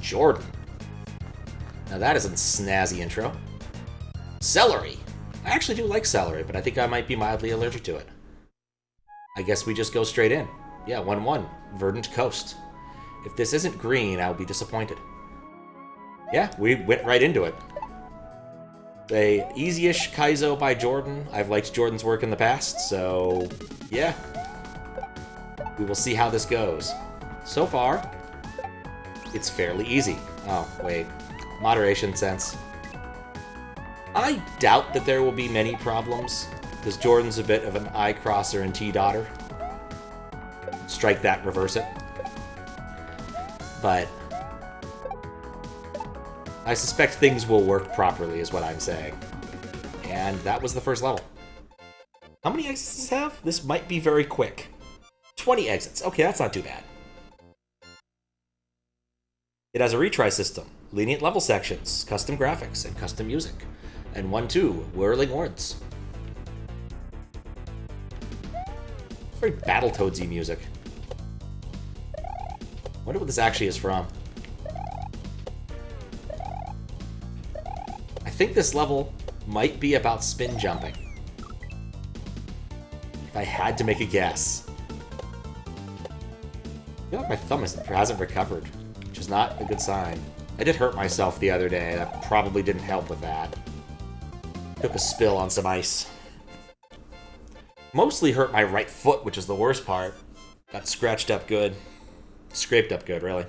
Jordan. Now that is a snazzy intro. Celery. I actually do like celery, but I think I might be mildly allergic to it. I guess we just go straight in. Yeah, 1-1. Verdant Coast. If this isn't green, I'll be disappointed. Yeah, we went right into it. The easy-ish Kaizo by Jordan. I've liked Jordan's work in the past, so yeah. We will see how this goes. So far, it's fairly easy. Oh, wait. Moderation sense. I doubt that there will be many problems, because Jordan's a bit of an I-crosser and T-dotter. Strike that, reverse it. But I suspect things will work properly, is what I'm saying. And that was the first level. How many exits does this have? This might be very quick. 20 exits. Okay, that's not too bad. It has a retry system, lenient level sections, custom graphics, and custom music. And 1-2, Whirling Woods. Very Battletoadsy music. Wonder what this actually is from. I think this level might be about spin jumping. If I had to make a guess. I feel like my thumb hasn't recovered, which is not a good sign. I did hurt myself the other day. That probably didn't help with that. Took a spill on some ice. Mostly hurt my right foot, which is the worst part. Got scratched up good. Scraped up good, really.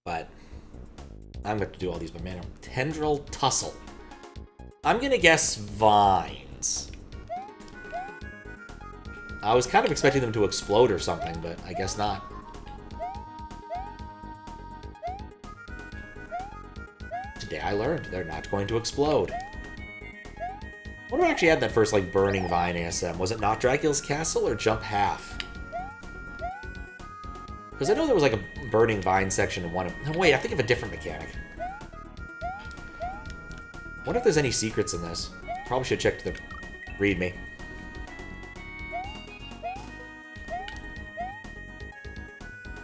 But I'm going to do all these by manual. Tendril Tussle. I'm going to guess vines. I was kind of expecting them to explode or something, but I guess not. Today I learned they're not going to explode. I wonder who actually had that first, like, burning vine ASM. Was it not Dracula's Castle or Jump Half? Because I know there was, like, a burning vine section in one of... No, wait, I think of a different mechanic. I wonder if there's any secrets in this. Probably should check the README.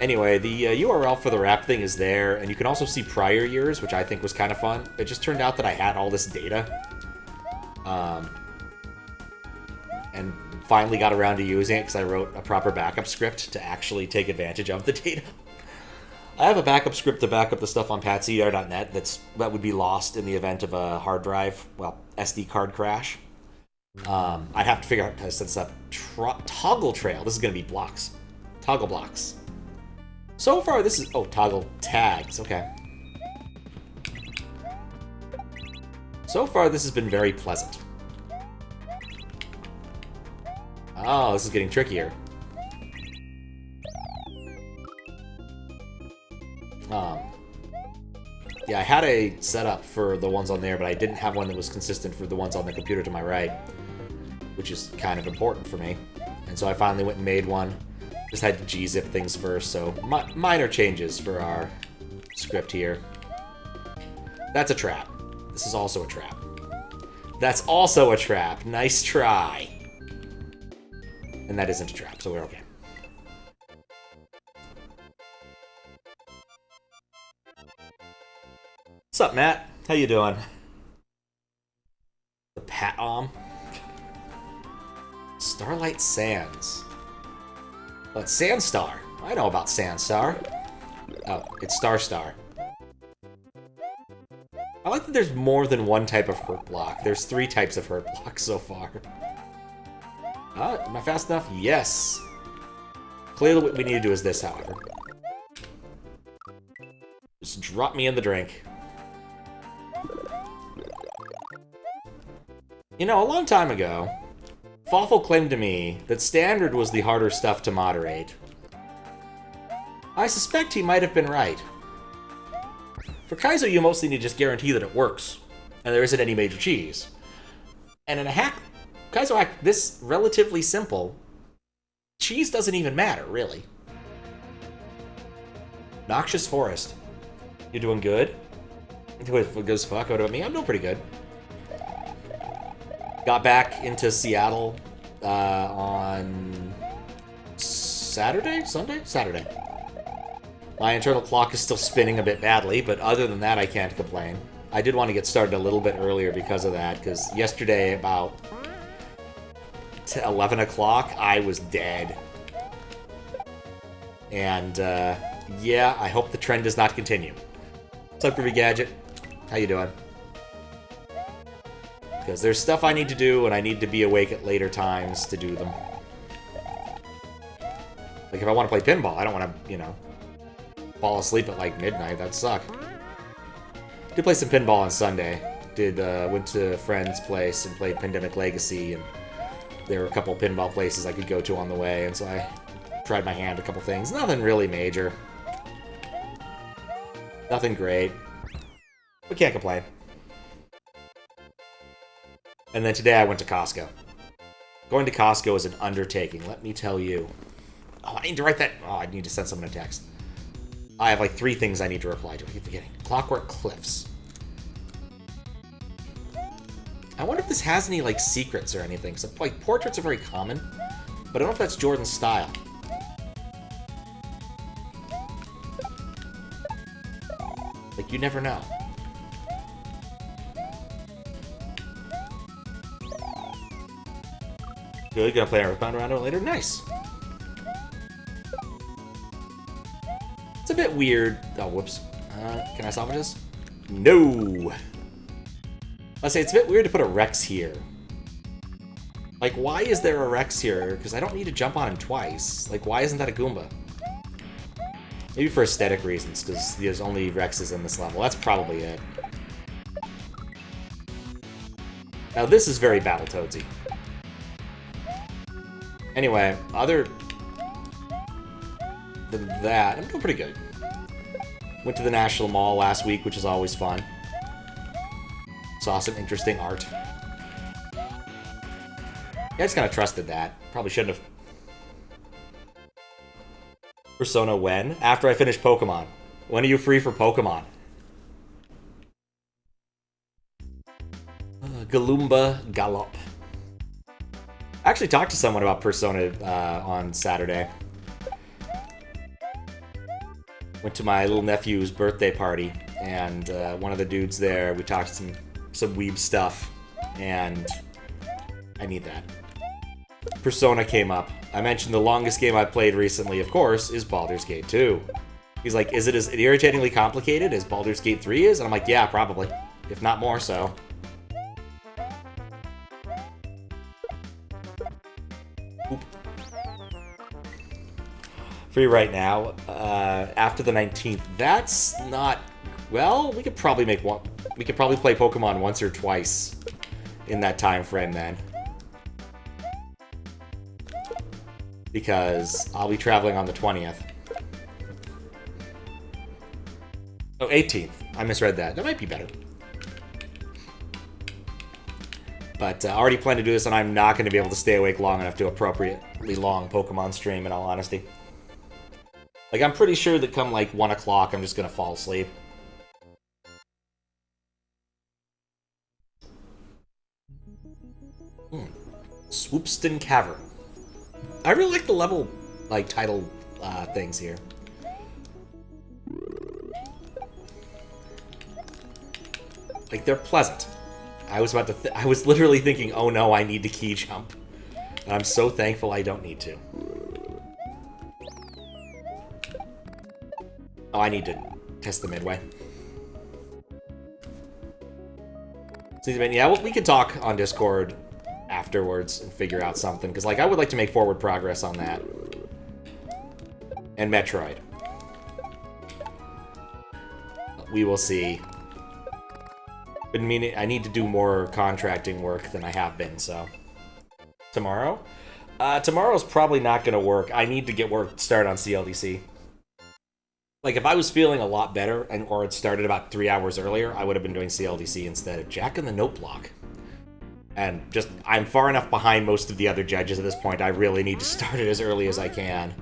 Anyway, the URL for the wrap thing is there, and you can also see prior years, which I think was kind of fun. It just turned out that I had all this data. And finally got around to using it because I wrote a proper backup script to actually take advantage of the data. I have a backup script to back up the stuff on patcdr.net that would be lost in the event of a hard drive, well, SD card crash. I'd have to figure out how to set this up. Toggle trail. This is going to be blocks. Toggle blocks. So far, this is... Oh, toggle tags. Okay. So far, this has been very pleasant. Oh, this is getting trickier. Yeah, I had a setup for the ones on there, but I didn't have one that was consistent for the ones on the computer to my right, which is kind of important for me. And so I finally went and made one. Just had to G-zip things first, so minor changes for our script here. That's a trap. This is also a trap. That's also a trap. Nice try. And that isn't a trap, so we're okay. What's up, Matt? How you doing? The Pat-Om. Starlight Sands. Oh, it's Sandstar. I know about Sandstar. Oh, it's Star. I like that there's more than one type of hurt block. There's 3 types of hurt blocks so far. Am I fast enough? Yes. Clearly what we need to do is this, however. Just drop me in the drink. You know, a long time ago, Fawful claimed to me that Standard was the harder stuff to moderate. I suspect he might have been right. For Kaizo, you mostly need to just guarantee that it works, and there isn't any major cheese. And in a Kaizo hack this relatively simple, cheese doesn't even matter, really. Noxious Forest. You doing good? What goes fuck? What about me? I'm doing pretty good. Got back into Seattle on Saturday? Sunday? Saturday. My internal clock is still spinning a bit badly, but other than that, I can't complain. I did want to get started a little bit earlier because of that, because yesterday about 11 o'clock, I was dead. And, yeah, I hope the trend does not continue. What's up, Groovy Gadget? How you doing? Because there's stuff I need to do, and I need to be awake at later times to do them. Like, if I want to play pinball, I don't want to, you know, fall asleep at, like, midnight. That'd suck. Did play some pinball on Sunday. Went to a friend's place and played Pandemic Legacy, and there were a couple pinball places I could go to on the way, and so I tried my hand at a couple things. Nothing really major. Nothing great. But can't complain. And then today I went to Costco. Going to Costco is an undertaking, let me tell you. Oh, I need to write that. Oh, I need to send someone a text. I have like 3 things I need to reply to. I keep forgetting. Clockwork Cliffs. I wonder if this has any like secrets or anything. So, like, portraits are very common, but I don't know if that's Jordan's style. Like, you never know. Good, gonna play Earthbound around it later. Nice. It's a bit weird. Oh, whoops. Can I salvage this? No. Let's say it's a bit weird to put a Rex here. Like, why is there a Rex here? Because I don't need to jump on him twice. Like, why isn't that a Goomba? Maybe for aesthetic reasons, because there's only Rexes in this level. That's probably it. Now, this is very Battletoadsy. Anyway, other than that, I'm doing pretty good. Went to the National Mall last week, which is always fun. Saw some interesting art. Yeah, I just kind of trusted that. Probably shouldn't have. Persona when? After I finish Pokemon. When are you free for Pokemon? Galoomba Gallop. I actually talked to someone about Persona on Saturday. Went to my little nephew's birthday party, and one of the dudes there, we talked some weeb stuff, and I need that. Persona came up. I mentioned the longest game I've played recently, of course, is Baldur's Gate 2. He's like, is it as irritatingly complicated as Baldur's Gate 3 is? And I'm like, yeah, probably. If not more so. Oop. Free right now. After the 19th. That's not... Well, we could probably make one... We could probably play Pokemon once or twice in that time frame then. Because I'll be traveling on the 20th. Oh, 18th. I misread that. That might be better. But I already plan to do this, and I'm not going to be able to stay awake long enough to appropriately long Pokemon stream, in all honesty. Like, I'm pretty sure that come, like, 1 o'clock, I'm just going to fall asleep. Swoopstone Cavern. I really like the level, like, title things here. Like, they're pleasant. I was about to I was literally thinking, oh no, I need to key jump. And I'm so thankful I don't need to. Oh, I need to test the midway. So, yeah, well, we can talk on Discord afterwards and figure out something, because, like, I would like to make forward progress on that. And Metroid. We will see. But I need to do more contracting work than I have been, so. Tomorrow? Tomorrow's probably not going to work. I need to get work started on CLDC. Like, if I was feeling a lot better, or had started about 3 hours earlier, I would have been doing CLDC instead of Jack in the Note block. And just, I'm far enough behind most of the other judges at this point, I really need to start it as early as I can.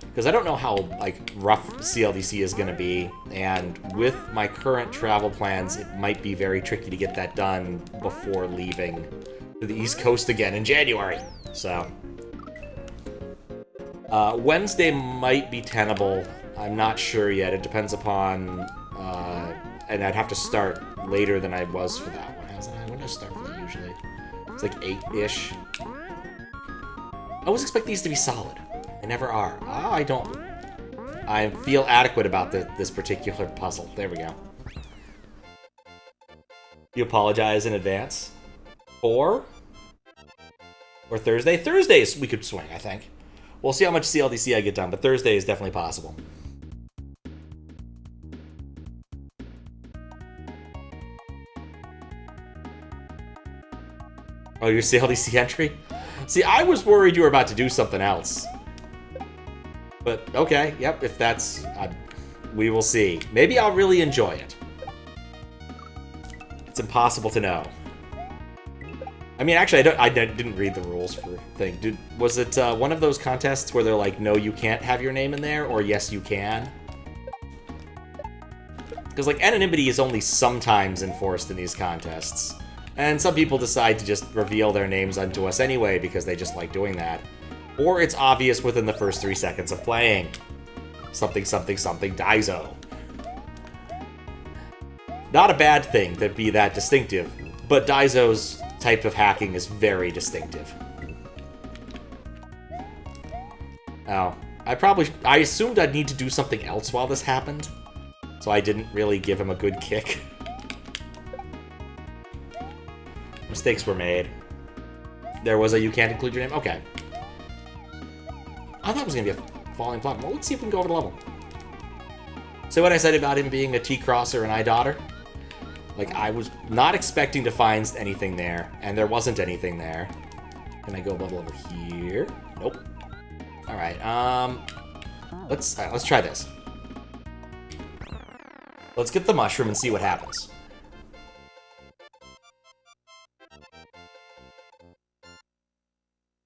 Because I don't know how, like, rough CLDC is going to be, and with my current travel plans, it might be very tricky to get that done before leaving to the East Coast again in January. So, Wednesday might be tenable. I'm not sure yet. It depends upon... and I'd have to start later than I was for that one. When do I start for that usually? It's like 8-ish. I always expect these to be solid. They never are. Oh, I don't... I feel adequate about this particular puzzle. There we go. You apologize in advance? Or Thursday? Thursdays we could swing, I think. We'll see how much CLDC I get done, but Thursday is definitely possible. Oh, your CLDC entry? See, I was worried you were about to do something else. But, okay, yep, if that's... we will see. Maybe I'll really enjoy it. It's impossible to know. I mean, actually, I didn't read the rules for thing. Was it one of those contests where they're like, no, you can't have your name in there, or yes, you can? Because, like, anonymity is only sometimes enforced in these contests. And some people decide to just reveal their names unto us anyway because they just like doing that. Or it's obvious within the first 3 seconds of playing. Something, something, something, Kaizo. Not a bad thing to be that distinctive, but Kaizo's type of hacking is very distinctive. Oh, I assumed I'd need to do something else while this happened, so I didn't really give him a good kick. Mistakes were made. There was a you can't include your name? Okay. I thought it was going to be a falling block. Well, let's see if we can go over the level. So what I said about him being a T-crosser and I-daughter? Like, I was not expecting to find anything there, and there wasn't anything there. Can I go above level here? Nope. Alright, let's try this. Let's get the mushroom and see what happens.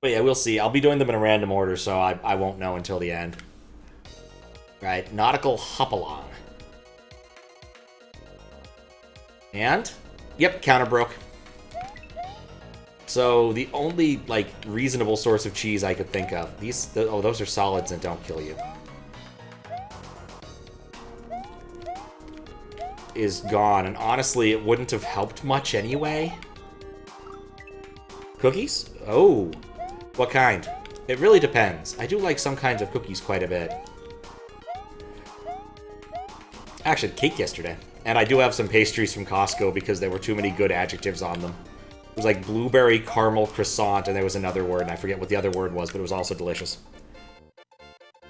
But yeah, we'll see. I'll be doing them in a random order, so I won't know until the end. Right, Nautical Hop-along. And, yep, counter broke. So the only, like, reasonable source of cheese I could think of. Oh, those are solids and don't kill you. Is gone, and honestly, it wouldn't have helped much anyway. Cookies? Oh. What kind? It really depends. I do like some kinds of cookies quite a bit. I actually had cake yesterday. And I do have some pastries from Costco because there were too many good adjectives on them. It was like blueberry caramel croissant, and there was another word, and I forget what the other word was, but it was also delicious.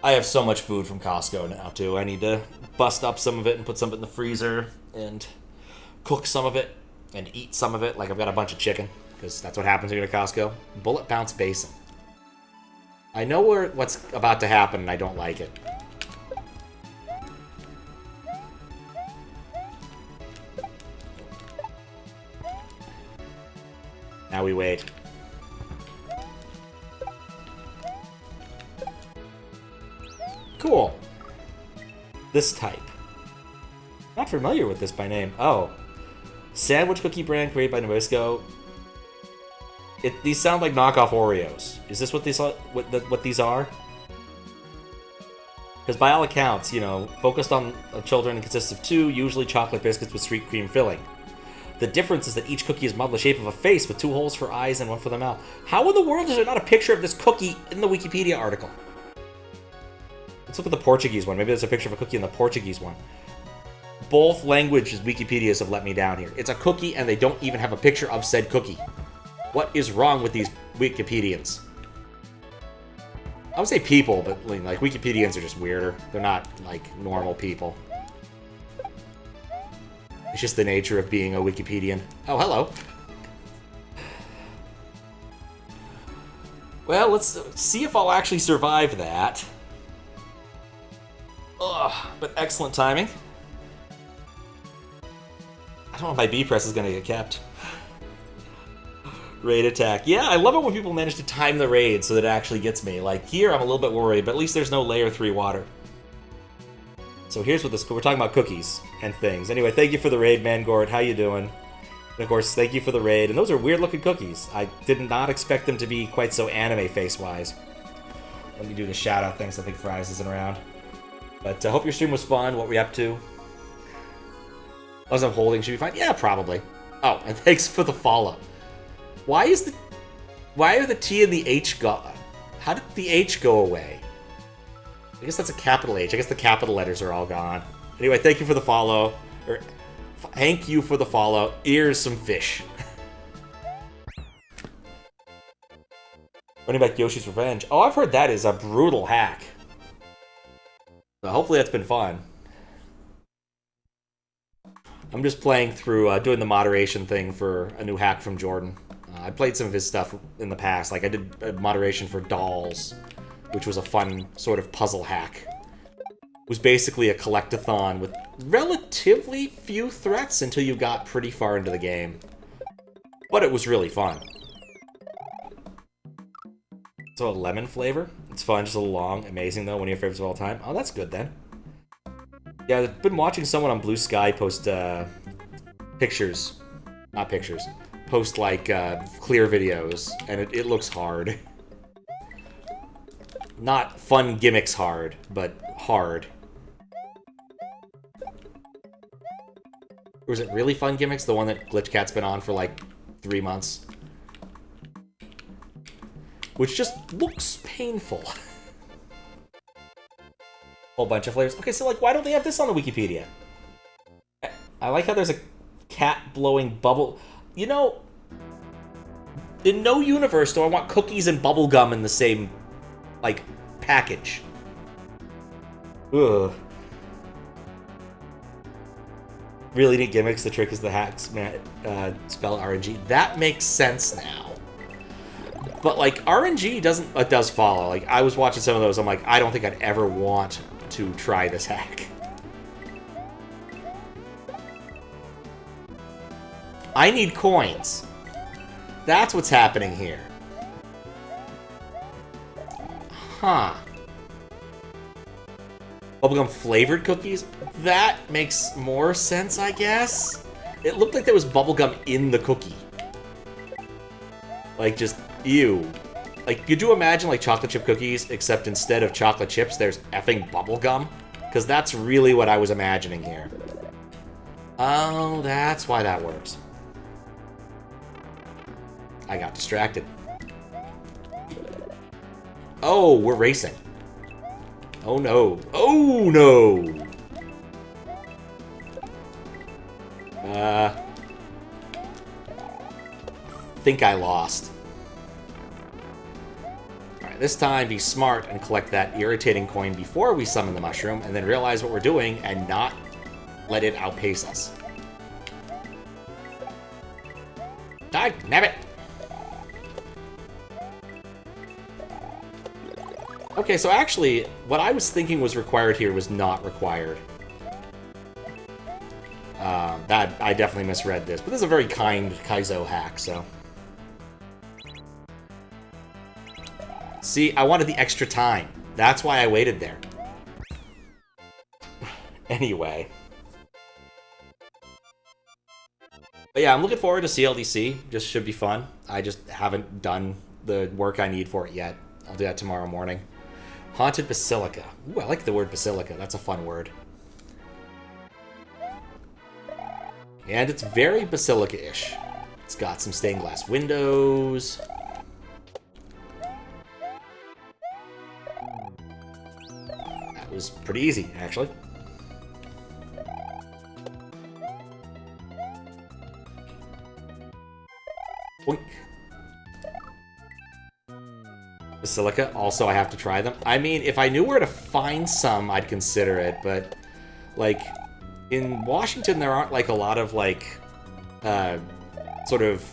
I have so much food from Costco now, too. I need to bust up some of it and put some of it in the freezer and cook some of it and eat some of it. Like, I've got a bunch of chicken, because that's what happens when you go to Costco. Bullet Bounce Basin. I know what's about to happen, and I don't like it. Now we wait. Cool. This type. Not familiar with this by name. Oh. Sandwich cookie brand created by Nabisco. These sound like knockoff Oreos. Is this what these are? Because by all accounts, you know, focused on children and consists of 2, usually chocolate biscuits with sweet cream filling. The difference is that each cookie is modeled in the shape of a face with 2 holes for eyes and 1 for the mouth. How in the world is there not a picture of this cookie in the Wikipedia article? Let's look at the Portuguese one. Maybe there's a picture of a cookie in the Portuguese one. Both languages Wikipedias have let me down here. It's a cookie and they don't even have a picture of said cookie. What is wrong with these Wikipedians? I would say people, but like Wikipedians are just weirder. They're not like normal people. It's just the nature of being a Wikipedian. Oh, hello. Well, let's see if I'll actually survive that. Ugh, but excellent timing. I don't know if my B press is going to get kept. Raid attack. Yeah, I love it when people manage to time the raid so that it actually gets me. Like, here I'm a little bit worried, but at least there's no layer 3 water. So here's what we're talking about cookies and things. Anyway, thank you for the raid, Mangort. How you doing? And of course, thank you for the raid. And those are weird-looking cookies. I did not expect them to be quite so anime face-wise. Let me do the shout-out thing so I think Fries isn't around. But I hope your stream was fun. What were you up to? As I'm holding, should be fine? Yeah, probably. Oh, and thanks for the follow. Why are the T and the H gone? How did the H go away? I guess that's a capital H. I guess the capital letters are all gone. Anyway, thank you for the follow. Or, thank you for the follow. Here's some fish. Running back Yoshi's Revenge. Oh, I've heard that is a brutal hack. So hopefully that's been fun. I'm just playing through, doing the moderation thing for a new hack from Jordan. I played some of his stuff in the past. Like, I did a moderation for Dolls, which was a fun sort of puzzle hack. It was basically a collectathon with relatively few threats until you got pretty far into the game. But it was really fun. So a lemon flavor. It's fun, just a little long. Amazing, though. One of your favorites of all time. Oh, that's good, then. Yeah, I've been watching someone on Blue Sky post pictures. Not pictures. Post, like, clear videos. And it looks hard. Not fun gimmicks hard, but hard. Or is it really fun gimmicks? The one that GlitchCat's been on for, like, 3 months? Which just looks painful. Whole bunch of flavors. Okay, so, like, why don't they have this on the Wikipedia? I like how there's a cat blowing bubble. You know, in no universe do I want cookies and bubblegum in the same, like, package. Ugh. Really neat gimmicks. The trick is the hacks, man. Spell RNG. That makes sense now. But, like, RNG does follow. Like, I was watching some of those. I'm like, I don't think I'd ever want to try this hack. I need coins. That's what's happening here. Huh. Bubblegum flavored cookies? That makes more sense, I guess. It looked like there was bubblegum in the cookie. Like, just, ew. Like, could you imagine, like, chocolate chip cookies, except instead of chocolate chips, there's effing bubblegum? Because that's really what I was imagining here. Oh, that's why that works. I got distracted. Oh, we're racing. Oh, no. Oh, no! Think I lost. Alright, this time be smart and collect that irritating coin before we summon the mushroom, and then realize what we're doing and not let it outpace us. Die, nabbit! Okay, so actually, what I was thinking was required here was not required. That I definitely misread this, but this is a very kind Kaizo hack, so... See, I wanted the extra time. That's why I waited there. Anyway. But yeah, I'm looking forward to CLDC. Just should be fun. I just haven't done the work I need for it yet. I'll do that tomorrow morning. Haunted Basilica. Ooh, I like the word Basilica. That's a fun word. And it's very Basilica-ish. It's got some stained glass windows. That was pretty easy, actually. Boink. Basilica. Also, I have to try them. I mean, if I knew where to find some, I'd consider it, but, like, in Washington, there aren't, like, a lot of, like, sort of,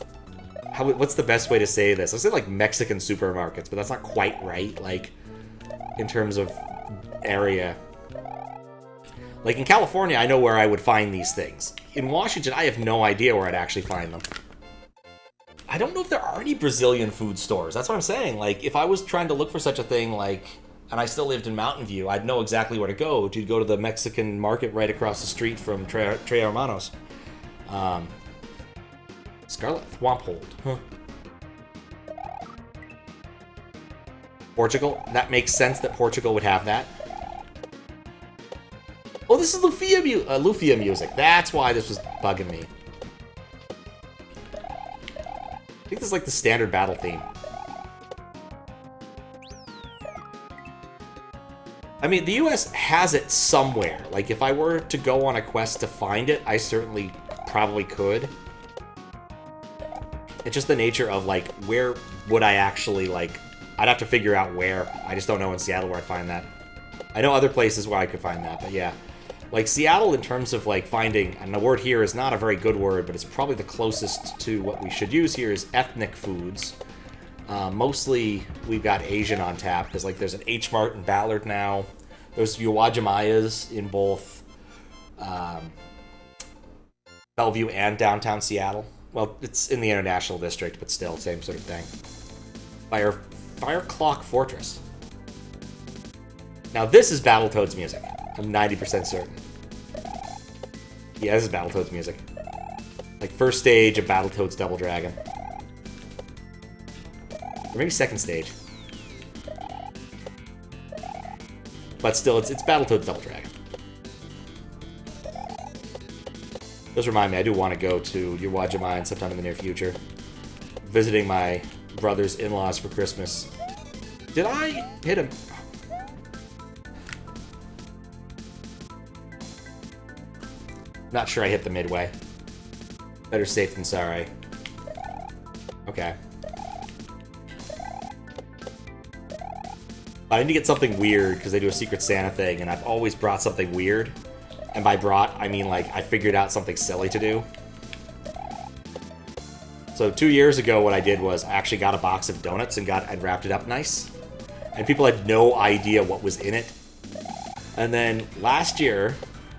what's the best way to say this? I say, like, Mexican supermarkets, but that's not quite right, like, in terms of area. Like, in California, I know where I would find these things. In Washington, I have no idea where I'd actually find them. I don't know if there are any Brazilian food stores. That's what I'm saying. Like, if I was trying to look for such a thing, like, and I still lived in Mountain View, I'd know exactly where to go. To go to the Mexican market right across the street from Tres Hermanos. Scarlet Thwomphold. Huh. Portugal. That makes sense that Portugal would have that. Oh, this is Lufia music. That's why this was bugging me. I think this is like the standard battle theme. I mean, the US has it somewhere. Like, if I were to go on a quest to find it, I certainly probably could. It's just the nature of, like, where would I actually, like... I'd have to figure out where. I just don't know in Seattle where I'd find that. I know other places where I could find that, but yeah. Like, Seattle, in terms of, like, finding... And the word here is not a very good word, but it's probably the closest to what we should use here is ethnic foods. Mostly, we've got Asian on tap, because, like, there's an H-Mart in Ballard now. There's Uwajamayas in both Bellevue and downtown Seattle. Well, it's in the International District, but still, same sort of thing. Fireclock Fortress. Now, this is Battletoads music. I'm 90% certain. Yeah, this is Battletoads music. Like, first stage of Battletoads Double Dragon. Or maybe second stage. But still, it's Battletoads Double Dragon. Does remind me, I do want to go to Uwajimai sometime in the near future. Visiting my brother's in-laws for Christmas. Did I hit him? Not sure I hit the midway. Better safe than sorry. Okay. I need to get something weird, because they do a Secret Santa thing, and I've always brought something weird. And by brought, I mean, like, I figured out something silly to do. So 2 years ago, what I did was I actually got a box of donuts and wrapped it up nice. And people had no idea what was in it. And then last year,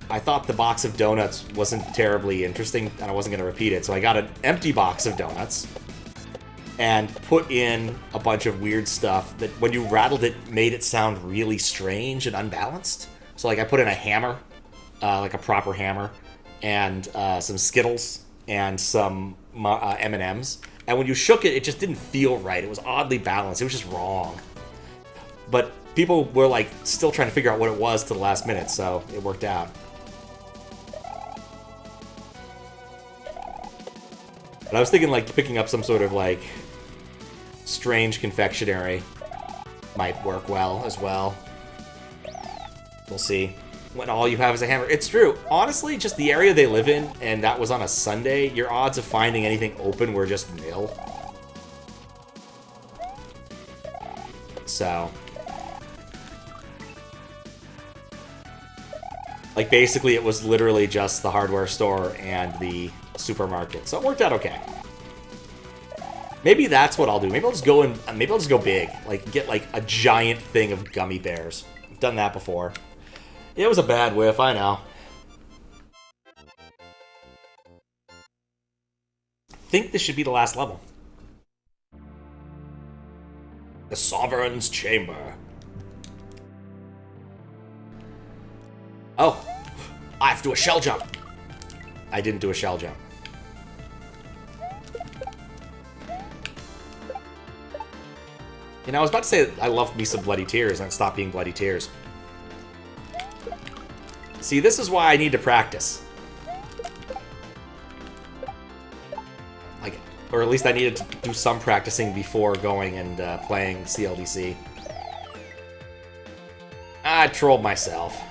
I thought the box of donuts wasn't terribly interesting, and I wasn't going to repeat it. So I got an empty box of donuts and put in a bunch of weird stuff that, when you rattled it, made it sound really strange and unbalanced. So, like, I put in a hammer, like a proper hammer, and some Skittles, and some M&Ms. And when you shook it, it just didn't feel right. It was oddly balanced. It was just wrong. But people were, like, still trying to figure out what it was to the last minute, so it worked out. But I was thinking, like, picking up some sort of, like, strange confectionery might work well as well. We'll see. When all you have is a hammer. It's true. Honestly, just the area they live in, and that was on a Sunday, your odds of finding anything open were just nil. So. Like, basically, it was literally just the hardware store and the supermarket. So it worked out okay. Maybe that's what I'll do. Maybe I'll just go big. Like, get, like, a giant thing of gummy bears. I've done that before. It was a bad whiff, I know. I think this should be the last level. The Sovereign's Chamber. Oh, I have to do a shell jump. I didn't do a shell jump. You know, I was about to say that I love me some Bloody Tears, and it stopped being Bloody Tears. See, this is why I need to practice. Like, or at least I needed to do some practicing before going and playing CLDC. I trolled myself.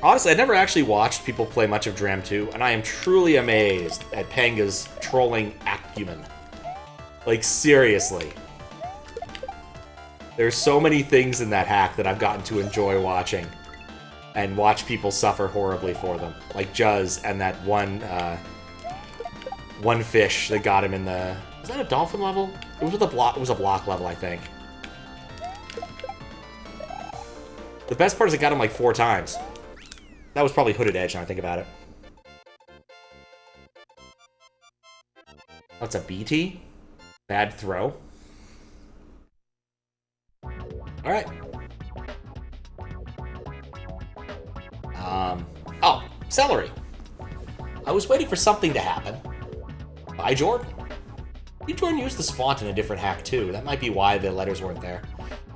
Honestly, I never actually watched people play much of Dram 2, and I am truly amazed at Panga's trolling acumen. Like, seriously. There's so many things in that hack that I've gotten to enjoy watching. And watch people suffer horribly for them. Like Juz and that one fish that got him in the... Was that a dolphin level? It was with a block. It was a block level, I think. The best part is it got him like 4 times. That was probably Hooded Edge, now I think about it. That's a BT? Bad throw. Alright. Oh, Celery. I was waiting for something to happen. Bye, Jordan. Jordan used this font in a different hack, too. That might be why the letters weren't there.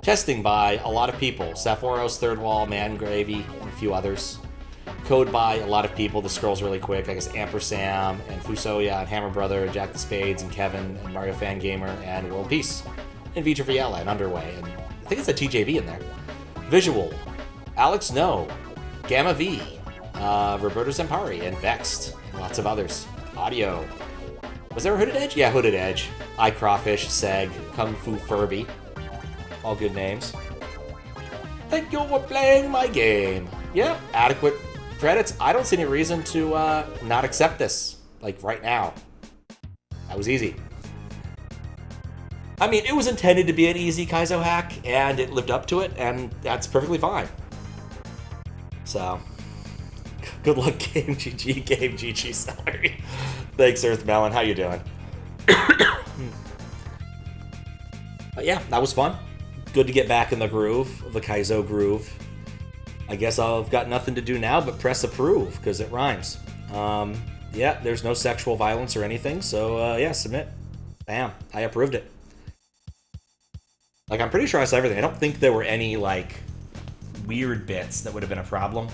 Testing by a lot of people. Sephoros, Third Wall, Mangravy, and a few others. Code by a lot of people. This scroll's really quick. I guess Ampersam and Fusoya and Hammer Brother and Jack the Spades and Kevin and Mario Fan Gamer and World Peace and Vitra Viella and Underway. And I think it's a TJV in there. Visual. Alex No. Gamma V. Roberto Zampari and Vexed and lots of others. Audio. Was there a Hooded Edge? Yeah, Hooded Edge. iCrawfish, Seg, Kung Fu Furby. All good names. Thank you for playing my game. Yeah, adequate credits. I don't see any reason to not accept this, like, right now. That was easy. I mean, it was intended to be an easy Kaizo hack, and it lived up to it, and that's perfectly fine. So, good luck, Game GG, Celery. Thanks, Earth Melon. How you doing? But yeah, that was fun. Good to get back in the groove, the Kaizo groove. I guess I've got nothing to do now but press approve, because it rhymes. Yeah, there's no sexual violence or anything, so yeah, submit. Bam, I approved it. Like, I'm pretty sure I saw everything. I don't think there were any, like, weird bits that would have been a problem.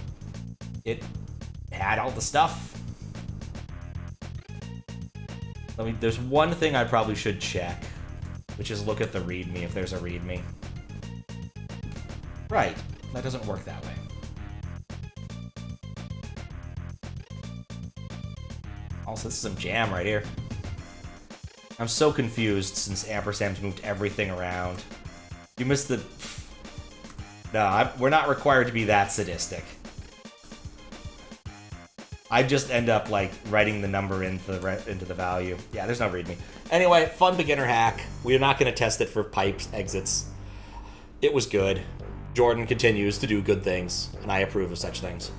It had all the stuff. There's one thing I probably should check, which is look at the README if there's a README. Right, that doesn't work that way. Also, this is some jam right here. I'm so confused since Ampersam's moved everything around. You missed the... No, we're not required to be that sadistic. I just end up, like, writing the number into the value. Yeah, there's no README. Anyway, fun beginner hack. We're not going to test it for pipes, exits. It was good. Jordan continues to do good things, and I approve of such things.